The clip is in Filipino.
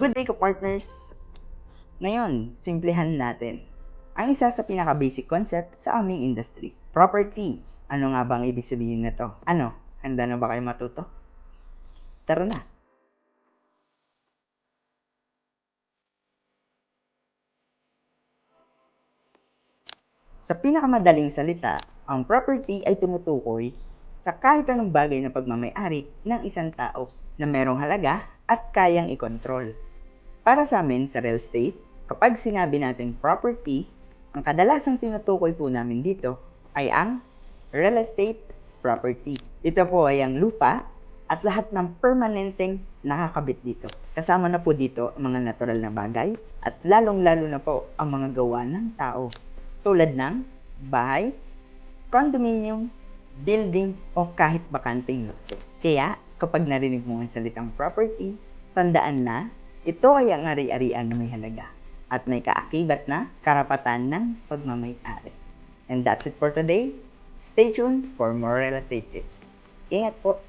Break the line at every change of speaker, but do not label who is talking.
Good day ko partners! Ngayon, simplihan natin ang isa sa pinaka-basic concept sa aming industry. Property. Ano nga bang ibig sabihin nito? Ano? Handa na ba kayo matuto? Tara na! Sa pinakamadaling salita, ang property ay tumutukoy sa kahit anong bagay na pagmamay-ari ng isang tao na merong halaga at kayang ikontrol. Para sa amin sa real estate, kapag sinabi natin property, ang kadalasang tinutukoy po namin dito ay ang real estate property. Ito po ay ang lupa at lahat ng permanenteng nakakabit dito. Kasama na po dito ang mga natural na bagay at lalong-lalo na po ang mga gawa ng tao. Tulad ng bahay, condominium, building o kahit bakanteng lote. Kaya kapag narinig mo ang salitang property, tandaan na ito ay ang ari-arian na may halaga at may kaakibat na karapatan ng pagmamay-ari. And that's it for today. Stay tuned for more real estate tips. Ingat po!